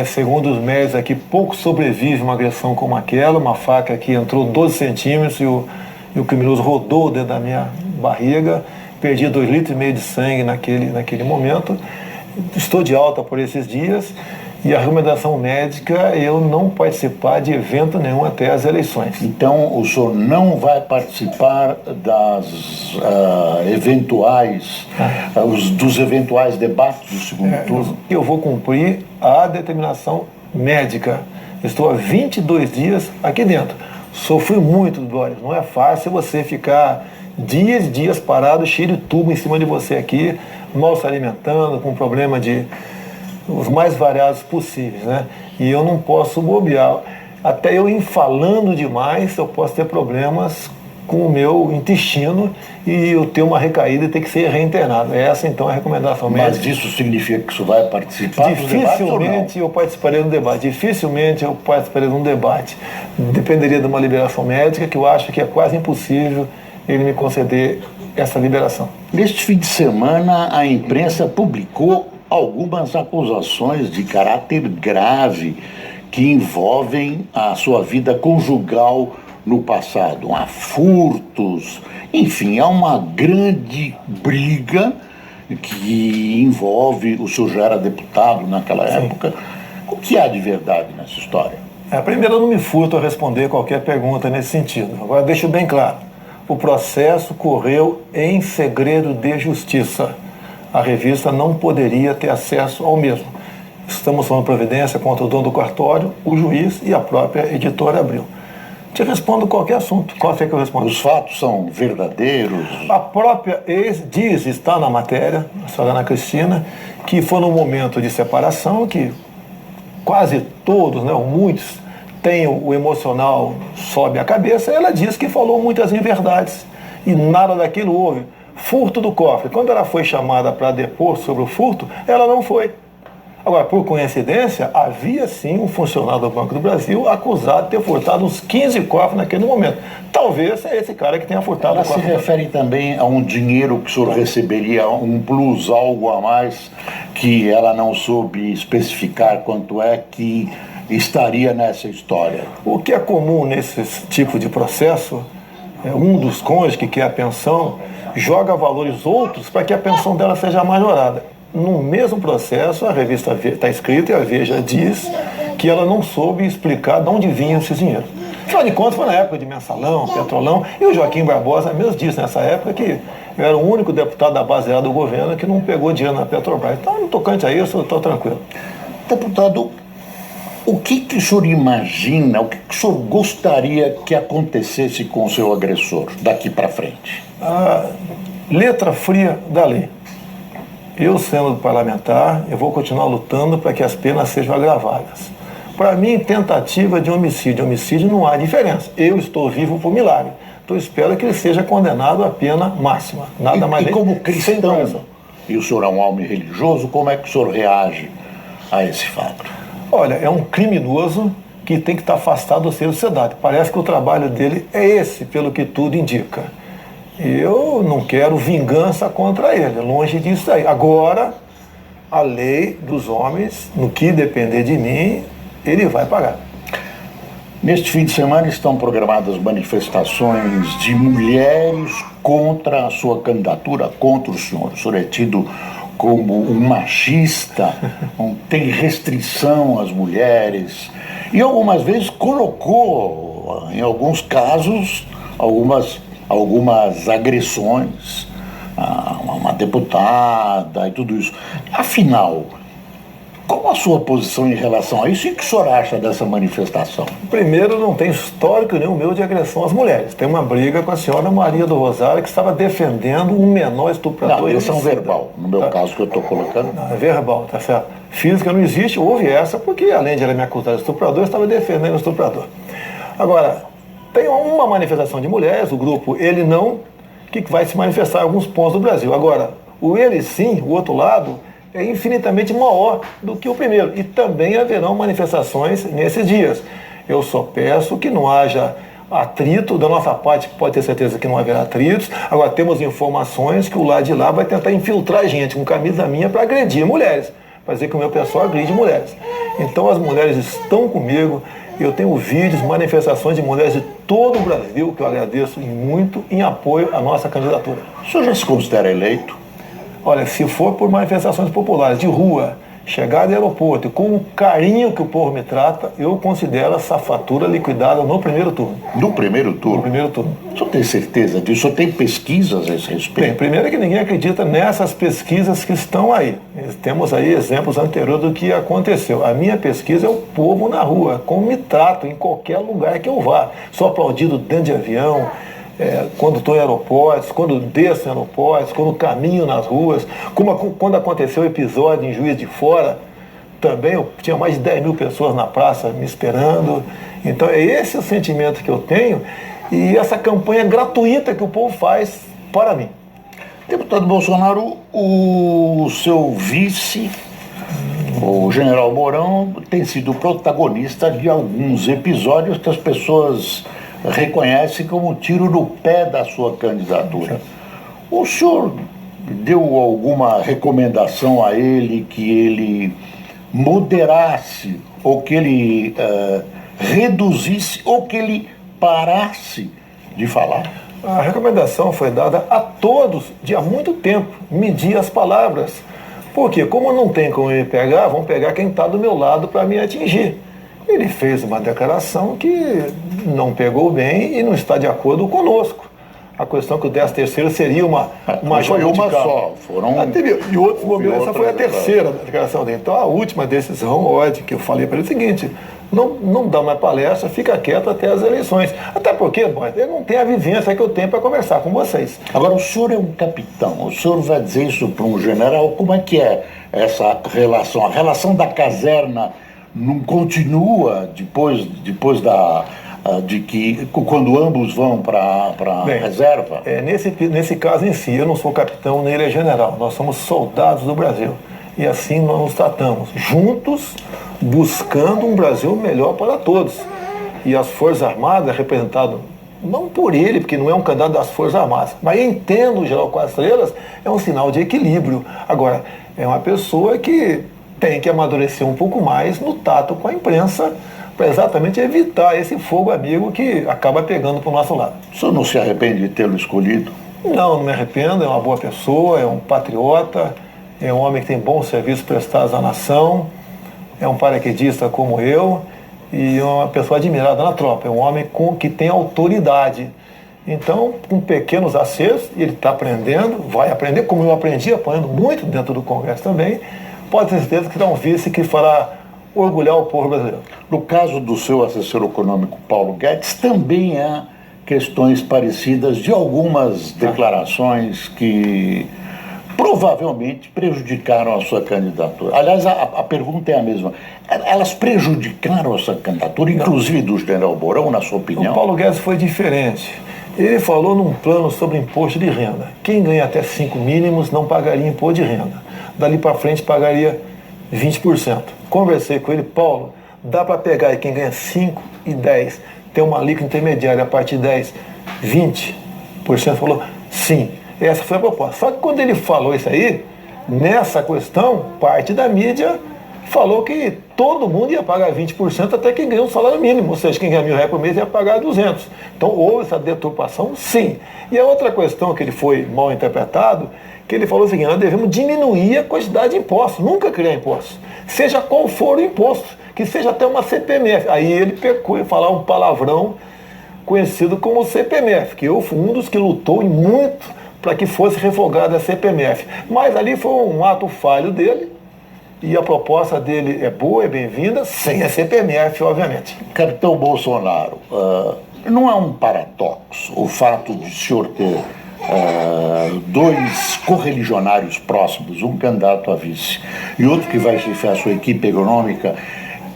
Segundo os médicos aqui, pouco sobrevive uma agressão como aquela, uma faca que entrou 12 centímetros e o criminoso rodou dentro da minha barriga, perdi 2,5 litros de sangue naquele momento. Estou de alta por esses dias e a recomendação médica é eu não participar de evento nenhum até as eleições. Então o senhor não vai participar dos eventuais debates do segundo turno? Eu vou cumprir a determinação médica. Estou há 22 dias aqui dentro. Sofri muito, Dória. Não é fácil você ficar dias e dias parado, cheio de tubo em cima de você aqui, mal se alimentando, com problema os mais variados possíveis, né? E eu não posso bobear. Até eu falando demais, eu posso ter problemas com o meu intestino e eu ter uma recaída e ter que ser reinternado. Essa, então, é a recomendação médica. Mas isso significa que você vai participar do debate ou não? Dificilmente eu participarei de um debate. Dependeria de uma liberação médica, que eu acho que é quase impossível ele me conceder essa liberação. Neste fim de semana, a imprensa publicou algumas acusações de caráter grave que envolvem a sua vida conjugal no passado. Há furtos, enfim, há uma grande briga que envolve, o senhor já era deputado naquela época. O que há de verdade nessa história? Primeiro, eu não me furto a responder qualquer pergunta nesse sentido. Agora, deixo bem claro, o processo correu em segredo de justiça. A revista não poderia ter acesso ao mesmo. Estamos tomando providência contra o dono do cartório, o juiz e a própria editora Abril. Te respondo qualquer assunto. Qual é que eu respondo? Os fatos são verdadeiros? A própria ex diz, está na matéria, a senhora Ana Cristina, que foi num momento de separação que quase todos, né, muitos, têm o emocional sobe a cabeça. Ela diz que falou muitas inverdades e nada daquilo houve. Furto do cofre. Quando ela foi chamada para depor sobre o furto, ela não foi. Agora, por coincidência, havia sim um funcionário do Banco do Brasil acusado de ter furtado uns 15 cofres naquele momento. Talvez seja esse cara que tenha furtado o cofre. Ela se refere também a um dinheiro que o senhor receberia, um plus, algo a mais, que ela não soube especificar quanto é que estaria nessa história. O que é comum nesse tipo de processo, um dos cônjuges que quer a pensão joga valores outros para que a pensão dela seja majorada. No mesmo processo, a revista está escrita e a Veja diz que ela não soube explicar de onde vinham esses dinheiros. Afinal de contas, foi na época de mensalão, petrolão, e o Joaquim Barbosa mesmo disse nessa época que eu era o único deputado da base do governo que não pegou dinheiro na Petrobras. Então, no tocante a isso, eu estou tranquilo. Deputado, o que o senhor imagina, o que o senhor gostaria que acontecesse com o seu agressor daqui para frente? A letra fria da lei. Eu, sendo parlamentar, eu vou continuar lutando para que as penas sejam agravadas. Para mim, tentativa de homicídio não há diferença. Eu estou vivo por milagre. Então, espero que ele seja condenado à pena máxima. Nada mais. E como cristão, e o senhor é um homem religioso, como é que o senhor reage a esse fato? Olha, é um criminoso que tem que estar afastado da sociedade. Parece que o trabalho dele é esse, pelo que tudo indica. Eu não quero vingança contra ele, longe disso aí. Agora, a lei dos homens, no que depender de mim, ele vai pagar. Neste fim de semana estão programadas manifestações de mulheres contra a sua candidatura, contra o senhor. O senhor é tido como um machista, tem restrição às mulheres e algumas vezes colocou, em alguns casos, algumas agressões a uma deputada e tudo isso. Afinal, qual a sua posição em relação a isso e o que o senhor acha dessa manifestação? Primeiro, não tem histórico nenhum meu de agressão às mulheres. Tem uma briga com a senhora Maria do Rosário que estava defendendo um menor estuprador. Não, agressão verbal, no meu caso que eu estou colocando. Não, é verbal, tá certo. Física não existe, houve essa, porque além de ela me acusar de estuprador, eu estava defendendo o estuprador. Agora, tem uma manifestação de mulheres, o grupo Ele Não, que vai se manifestar em alguns pontos do Brasil. Agora, o Ele Sim, o outro lado, é infinitamente maior do que o primeiro. E também haverão manifestações nesses dias. Eu só peço que não haja atrito, da nossa parte pode ter certeza que não haverá atritos. Agora temos informações que o lado de lá vai tentar infiltrar gente com camisa minha para agredir mulheres. para dizer que o meu pessoal agride mulheres. Então as mulheres estão comigo, eu tenho vídeos, manifestações de mulheres de todo o Brasil, que eu agradeço muito, em apoio à nossa candidatura. O senhor já se considera eleito? Olha, se for por manifestações populares de rua, chegar de aeroporto, e com o carinho que o povo me trata, eu considero essa fatura liquidada no primeiro turno. No primeiro turno? No primeiro turno. O senhor tem certeza disso? O senhor tem pesquisas a esse respeito? Bem, primeiro é que ninguém acredita nessas pesquisas que estão aí. Temos aí exemplos anteriores do que aconteceu. A minha pesquisa é o povo na rua, como me trato em qualquer lugar que eu vá. Sou aplaudido dentro de avião, quando estou em aeroportos, quando desço em aeroportos, quando caminho nas ruas, quando aconteceu o episódio em Juiz de Fora, também eu tinha mais de 10 mil pessoas na praça me esperando. Então é esse o sentimento que eu tenho e essa campanha gratuita que o povo faz para mim. Deputado Bolsonaro, o seu vice, o general Mourão, tem sido protagonista de alguns episódios que as pessoas reconhece como um tiro no pé da sua candidatura. O senhor deu alguma recomendação a ele que ele moderasse, ou que ele reduzisse, ou que ele parasse de falar? A recomendação foi dada a todos de há muito tempo, medir as palavras. Porque como não tem como me pegar, vão pegar quem está do meu lado para me atingir. Ele fez uma declaração que não pegou bem e não está de acordo conosco. A questão que o 13º seria uma foi uma só. Em outros momentos, essa foi a terceira declaração dele. Então, a última decisão, ódio, que eu falei para ele é o seguinte: não dá mais palestra, fica quieto até as eleições. Até porque, ele não tem a vivência que eu tenho para conversar com vocês. Agora, o senhor é um capitão, o senhor vai dizer isso para um general, como é que é essa relação? A relação da caserna não continua depois de que, quando ambos vão para a reserva? Nesse caso em si, eu não sou capitão nem ele é general, nós somos soldados do Brasil. E assim nós nos tratamos, juntos, buscando um Brasil melhor para todos. E as Forças Armadas, representado não por ele, porque não é um candidato das Forças Armadas, mas eu entendo o General Quatro Estrelas, é um sinal de equilíbrio. Agora, é uma pessoa que tem que amadurecer um pouco mais no tato com a imprensa, para exatamente evitar esse fogo amigo que acaba pegando para o nosso lado. O senhor não se arrepende de tê-lo escolhido? Não me arrependo, é uma boa pessoa, é um patriota, é um homem que tem bons serviços prestados à nação, é um paraquedista como eu e é uma pessoa admirada na tropa, é um homem que tem autoridade. Então, com pequenos acertos, ele está aprendendo, vai aprender, como eu aprendi, apanhando muito dentro do Congresso também, pode ter certeza que dá um vice que fará orgulhar o povo brasileiro. No caso do seu assessor econômico, Paulo Guedes, também há questões parecidas de algumas declarações que provavelmente prejudicaram a sua candidatura. Aliás, a pergunta é a mesma. Elas prejudicaram a sua candidatura, inclusive do general Mourão, na sua opinião? O Paulo Guedes foi diferente. Ele falou num plano sobre imposto de renda. Quem ganha até 5 mínimos não pagaria imposto de renda. Dali para frente pagaria 20%. Conversei com ele, Paulo, dá para pegar aí quem ganha 5 e 10, tem uma alíquota intermediária a partir de 10, 20%? Falou, sim. Essa foi a proposta. Só que quando ele falou isso aí, nessa questão, parte da mídia falou que todo mundo ia pagar 20% até quem ganha um salário mínimo, ou seja, quem ganha R$1.000 por mês ia pagar 200. Então houve essa deturpação, sim. E a outra questão que ele foi mal interpretado, que ele falou o seguinte: nós devemos diminuir a quantidade de impostos, nunca criar impostos, seja qual for o imposto, que seja até uma CPMF. Aí ele pecou em falar um palavrão conhecido como CPMF, que eu fui um dos que lutou muito para que fosse revogada a CPMF. Mas ali foi um ato falho dele, e a proposta dele é boa, é bem-vinda, sem a CPMF, obviamente. Capitão Bolsonaro, não é um paradoxo o fato de o senhor ter dois correligionários próximos, um candidato a vice e outro que vai chefiar a sua equipe econômica,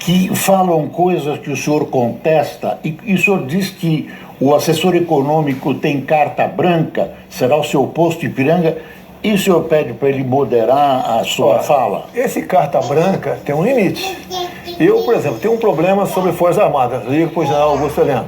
que falam coisas que o senhor contesta, e o senhor diz que o assessor econômico tem carta branca, será o seu posto de Ipiranga, e o senhor pede para ele moderar a sua fala? Esse carta branca tem um limite. Eu, por exemplo, tenho um problema sobre Forças Armadas, ligo para o general Augusto Heleno.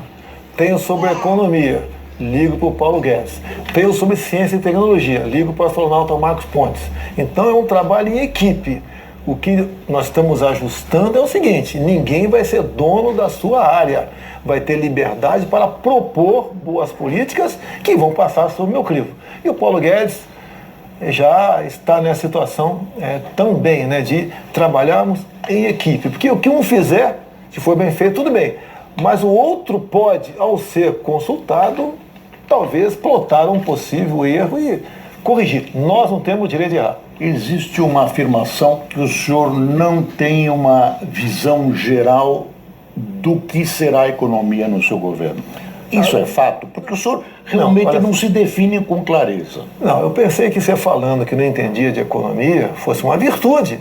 Tenho sobre economia, ligo para o Paulo Guedes. Tenho sobre ciência e tecnologia, ligo para o astronauta Marcos Pontes. Então é um trabalho em equipe. O que nós estamos ajustando é o seguinte: ninguém vai ser dono da sua área. Vai ter liberdade para propor boas políticas que vão passar sob o meu crivo. E o Paulo Guedes já está nessa situação também, né, de trabalharmos em equipe. Porque o que um fizer, se for bem feito, tudo bem. Mas o outro pode, ao ser consultado, talvez plotar um possível erro e corrigir. Nós não temos o direito de errar. Existe uma afirmação que o senhor não tem uma visão geral do que será a economia no seu governo. Isso é fato? Porque o senhor realmente não se define com clareza. Não, eu pensei que você falando que não entendia de economia fosse uma virtude.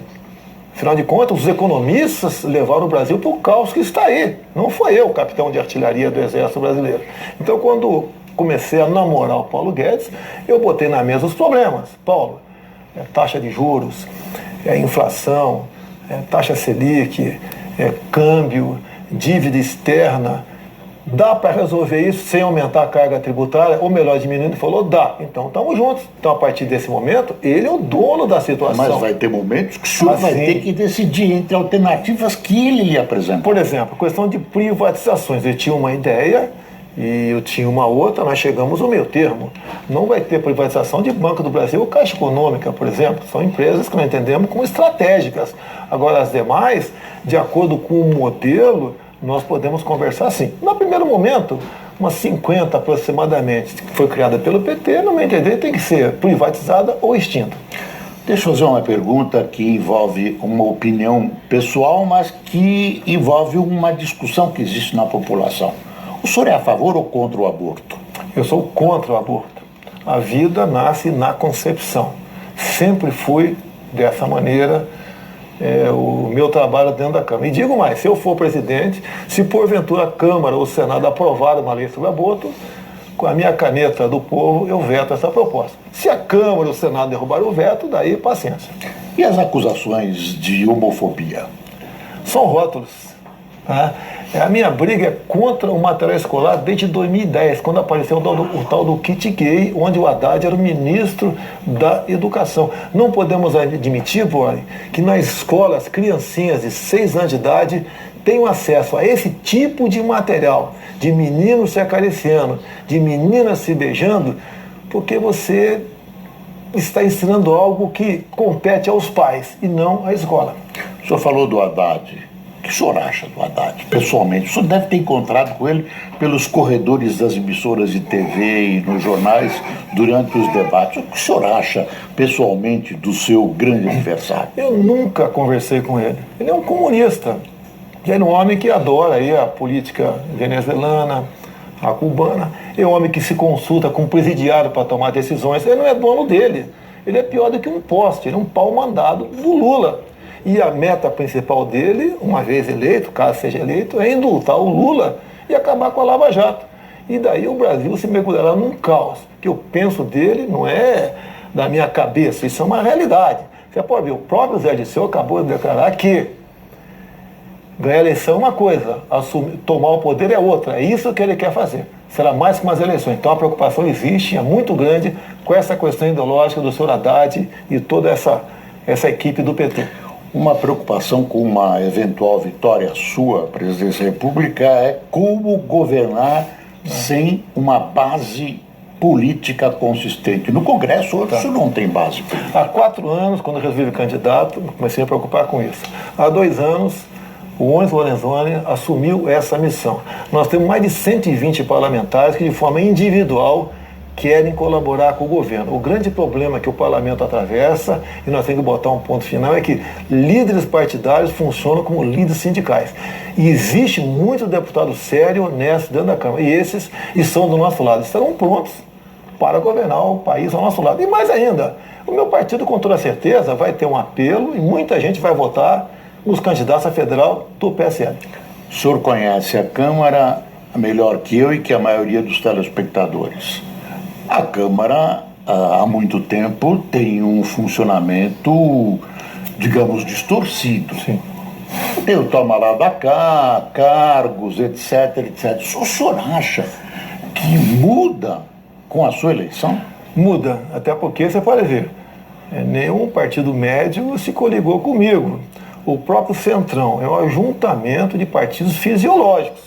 Afinal de contas, os economistas levaram o Brasil para o caos que está aí. Não foi eu, capitão de artilharia do Exército Brasileiro. Então, quando comecei a namorar o Paulo Guedes, eu botei na mesa os problemas. Paulo, taxa de juros, inflação, taxa Selic, câmbio, dívida externa. Dá para resolver isso sem aumentar a carga tributária, ou melhor, diminuindo? Ele falou, dá. Então, estamos juntos. Então, a partir desse momento, ele é o dono da situação. Mas vai ter momentos que o senhor vai ter que decidir entre alternativas que ele lhe apresenta. Por exemplo, questão de privatizações. Ele tinha uma ideia e eu tinha uma outra, nós chegamos ao meio termo. Não vai ter privatização de Banco do Brasil ou Caixa Econômica, por exemplo. São empresas que nós entendemos como estratégicas. Agora, as demais, de acordo com o modelo, nós podemos conversar sim. No primeiro momento, umas 50 aproximadamente, que foi criada pelo PT, no meu entender, tem que ser privatizada ou extinta. Deixa eu fazer uma pergunta que envolve uma opinião pessoal, mas que envolve uma discussão que existe na população. O senhor é a favor ou contra o aborto? Eu sou contra o aborto. A vida nasce na concepção. Sempre fui dessa maneira. O meu trabalho dentro da Câmara. E digo mais, se eu for presidente, se porventura a Câmara ou o Senado aprovar uma lei sobre aborto, com a minha caneta do povo, eu veto essa proposta. Se a Câmara ou o Senado derrubar o veto, daí paciência. E as acusações de homofobia? São rótulos. Tá? A minha briga é contra o material escolar desde 2010, quando apareceu o tal do kit gay, onde o Haddad era o ministro da Educação. Não podemos admitir, Bori, que nas escolas, criancinhas de 6 anos de idade tenham acesso a esse tipo de material, de meninos se acariciando, de meninas se beijando, porque você está ensinando algo que compete aos pais e não à escola. O senhor falou do Haddad. O que o senhor acha do Haddad, pessoalmente? O senhor deve ter encontrado com ele pelos corredores das emissoras de TV e nos jornais durante os debates. O que o senhor acha, pessoalmente, do seu grande adversário? Eu nunca conversei com ele. Ele é um comunista. Ele é um homem que adora aí a política venezuelana, a cubana. É um homem que se consulta com o presidiário para tomar decisões. Ele não é dono dele. Ele é pior do que um poste. Ele é um pau mandado do Lula. E a meta principal dele, uma vez eleito, caso seja eleito, é indultar o Lula e acabar com a Lava Jato. E daí o Brasil se mergulhará num caos. O que eu penso dele não é da minha cabeça, isso é uma realidade. Você pode ver, o próprio Zé Dirceu acabou de declarar que ganhar a eleição é uma coisa, tomar o poder é outra. É isso que ele quer fazer. Será mais que umas eleições. Então a preocupação existe, é muito grande, com essa questão ideológica do senhor Haddad e toda essa equipe do PT. Uma preocupação com uma eventual vitória sua, presidência da República, é como governar sem uma base política consistente. No Congresso, isso não tem base política. Há 4 anos, quando eu resolvi vir candidato, comecei a preocupar com isso. Há 2 anos, o Onyx Lorenzoni assumiu essa missão. Nós temos mais de 120 parlamentares que, de forma individual, querem colaborar com o governo. O grande problema que o parlamento atravessa, e nós temos que botar um ponto final, é que líderes partidários funcionam como líderes sindicais. E existe muito deputado sério, honesto dentro da Câmara. E esses estão do nosso lado. Estarão prontos para governar o país ao nosso lado. E mais ainda, o meu partido, com toda certeza, vai ter um apelo e muita gente vai votar nos candidatos a federal do PSL. O senhor conhece a Câmara melhor que eu e que a maioria dos telespectadores. A Câmara, há muito tempo, tem um funcionamento, digamos, distorcido. Sim. Tem o toma lá da cá, cargos, etc, etc. O senhor acha que muda com a sua eleição? Muda, até porque você pode ver. Nenhum partido médio se coligou comigo. O próprio Centrão é um ajuntamento de partidos fisiológicos.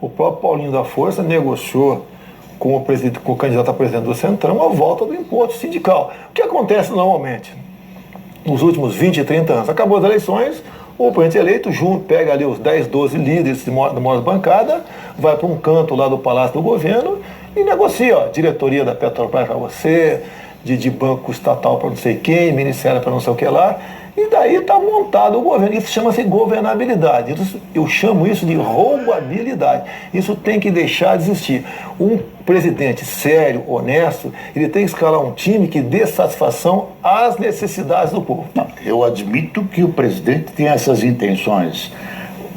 O próprio Paulinho da Força negociou com o candidato a presidente do Centrão a volta do imposto sindical. O que acontece normalmente? Nos últimos 20, 30 anos, acabou as eleições, o presidente eleito pega ali os 10, 12 líderes de maior bancada, vai para um canto lá do Palácio do Governo e negocia, diretoria da Petrobras para você, de banco estatal para não sei quem, ministério para não sei o que lá, e daí está montado o governo. Isso chama-se governabilidade. Eu chamo isso de roubabilidade. Isso tem que deixar de existir. Um presidente sério, honesto, ele tem que escalar um time que dê satisfação às necessidades do povo. Não, eu admito que o presidente tem essas intenções.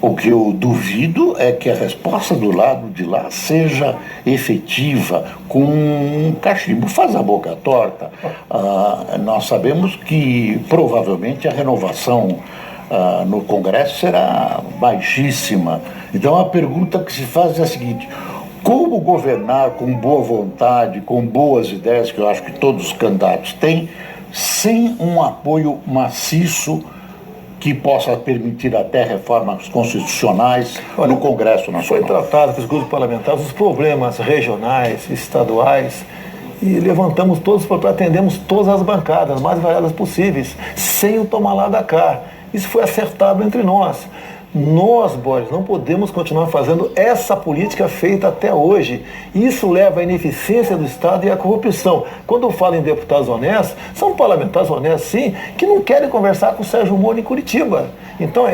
O que eu duvido é que a resposta do lado de lá seja efetiva, com um cachimbo. Faz a boca torta. Nós sabemos que provavelmente a renovação no Congresso será baixíssima. Então a pergunta que se faz é a seguinte: como governar com boa vontade, com boas ideias, que eu acho que todos os candidatos têm, sem um apoio maciço que possa permitir até reformas constitucionais no Congresso Nacional? Foi tratado pelos grupos parlamentares os problemas regionais, estaduais, e levantamos todos, atendemos todas as bancadas, as mais variadas possíveis, sem o tomar lá da cá. Isso foi acertado entre nós. Nós, Boris, não podemos continuar fazendo essa política feita até hoje. Isso leva à ineficiência do Estado e à corrupção. Quando eu falo em deputados honestos, são parlamentares honestos, sim, que não querem conversar com o Sérgio Moro em Curitiba. Então,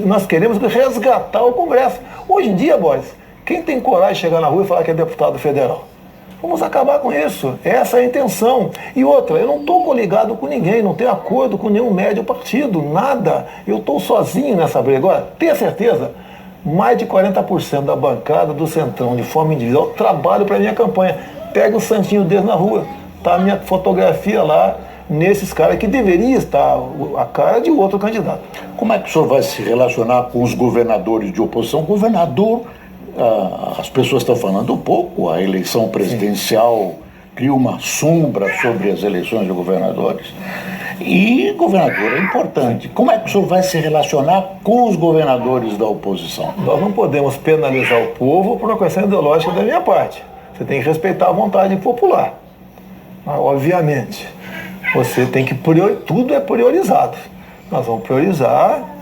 nós queremos resgatar o Congresso. Hoje em dia, Boris, quem tem coragem de chegar na rua e falar que é deputado federal? Vamos acabar com isso. Essa é a intenção. E outra, eu não estou coligado com ninguém, não tenho acordo com nenhum médio partido, nada. Eu estou sozinho nessa briga. Agora, tenha certeza, mais de 40% da bancada do Centrão, de forma individual, trabalho para a minha campanha. Pega o santinho deles na rua. Está a minha fotografia lá, nesses caras que deveria estar a cara de outro candidato. Como é que o senhor vai se relacionar com os governadores de oposição? Governador, as pessoas estão falando um pouco, a eleição presidencial cria uma sombra sobre as eleições de governadores. E governador é importante. Como é que o senhor vai se relacionar com os governadores da oposição? Nós não podemos penalizar o povo por uma questão ideológica da minha parte. Você tem que respeitar a vontade popular. Obviamente. Você tem que tudo é priorizado. Nós vamos priorizar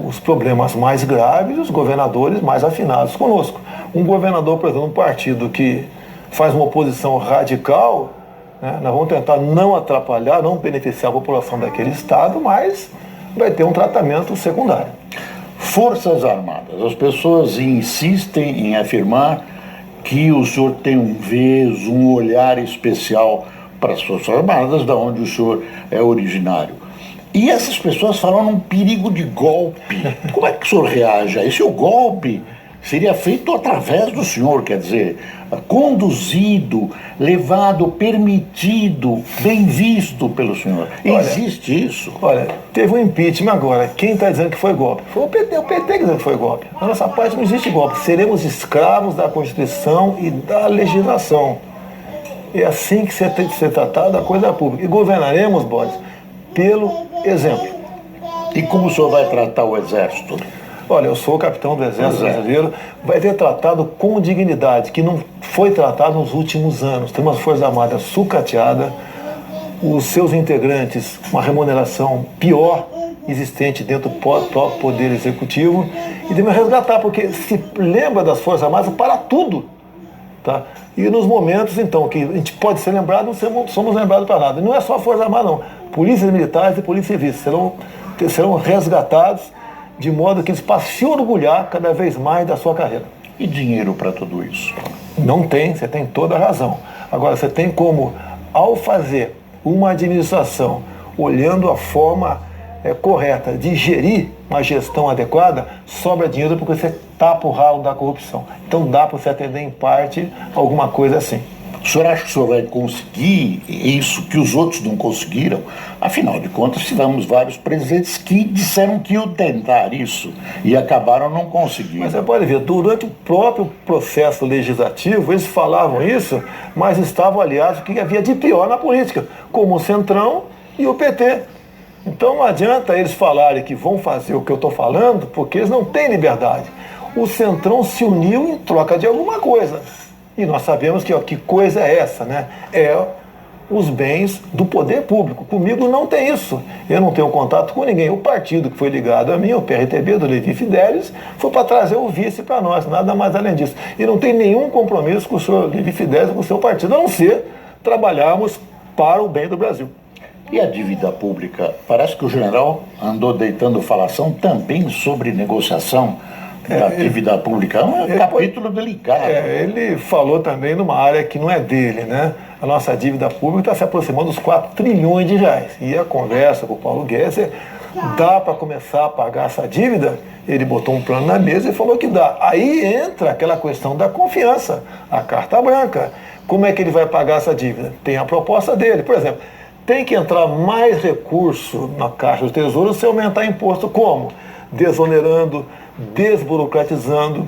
os problemas mais graves, os governadores mais afinados conosco. Um governador, por exemplo, um partido que faz uma oposição radical, né, nós vamos tentar não atrapalhar, não beneficiar a população daquele estado, mas vai ter um tratamento secundário. Forças Armadas. As pessoas insistem em afirmar que o senhor tem um olhar especial para as Forças Armadas, da onde o senhor é originário. E essas pessoas falam num perigo de golpe. Como é que o senhor reage a isso? O golpe seria feito através do senhor, quer dizer, conduzido, levado, permitido, bem visto pelo senhor. Existe isso? Olha, teve um impeachment agora. Quem está dizendo que foi golpe? Foi o PT que dizendo que foi golpe. Na nossa parte não existe golpe. Seremos escravos da Constituição e da legislação. É assim que tem que ser tratada a coisa pública. E governaremos, Boris, pelo exemplo. E como o senhor vai tratar o Exército? Olha, eu sou o capitão do Exército Brasileiro, vai ter tratado com dignidade, que não foi tratado nos últimos anos. Tem uma Força Armada sucateada, os seus integrantes, uma remuneração pior existente dentro do próprio Poder Executivo, e devemos resgatar, porque se lembra das Forças Armadas para tudo. Tá? E nos momentos, então, que a gente pode ser lembrado, não somos lembrados para nada. Não é só a Força Armada, não. Polícias militares e polícias civis serão resgatados de modo que eles possam se orgulhar cada vez mais da sua carreira. E dinheiro para tudo isso? Não tem, você tem toda a razão. Agora, você tem como, ao fazer uma administração, olhando a forma correta de gerir uma gestão adequada, sobra dinheiro porque você tapa o ralo da corrupção. Então dá para você atender em parte alguma coisa assim. O senhor acha que o senhor vai conseguir isso que os outros não conseguiram? Afinal de contas, tivemos vários presidentes que disseram que iam tentar isso e acabaram não conseguindo. Mas você pode ver, durante o próprio processo legislativo, eles falavam isso, mas estavam aliados ao que havia de pior na política, como o Centrão e o PT. Então não adianta eles falarem que vão fazer o que eu estou falando, porque eles não têm liberdade. O Centrão se uniu em troca de alguma coisa. E nós sabemos que coisa é essa, né? É os bens do poder público. Comigo não tem isso. Eu não tenho contato com ninguém. O partido que foi ligado a mim, o PRTB, do Levi Fidelis, foi para trazer o vice para nós, nada mais além disso. E não tem nenhum compromisso com o senhor Levi Fidelis, com o seu partido, a não ser trabalharmos para o bem do Brasil. E a dívida pública? Parece que o general andou deitando falação também sobre negociação da dívida pública. É um capítulo delicado. Ele falou também numa área que não é dele, né? A nossa dívida pública está se aproximando dos 4 trilhões de reais. E a conversa com o Paulo Guedes dá para começar a pagar essa dívida? Ele botou um plano na mesa e falou que dá. Aí entra aquela questão da confiança, a carta branca. Como é que ele vai pagar essa dívida? Tem a proposta dele. Por exemplo, tem que entrar mais recurso na Caixa do Tesouro se aumentar imposto. Como? Desonerando, desburocratizando,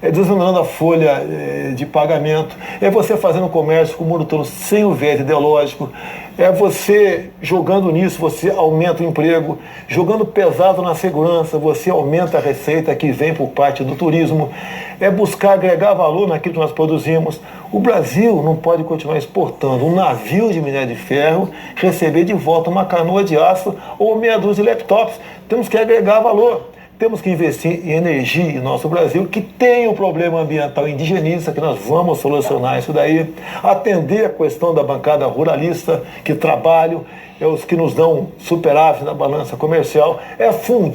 desonerando a folha de pagamento, é você fazendo comércio com o mundo todo sem o viés ideológico, é você jogando nisso, você aumenta o emprego, jogando pesado na segurança, você aumenta a receita que vem por parte do turismo, é buscar agregar valor naquilo que nós produzimos. O Brasil não pode continuar exportando um navio de minério de ferro, receber de volta uma canoa de aço ou meia dúzia de laptops. Temos que agregar valor. Temos que investir em energia em nosso Brasil, que tem um problema ambiental indigenista, que nós vamos solucionar isso daí. Atender a questão da bancada ruralista, que trabalham, é os que nos dão superávit na balança comercial, é fundir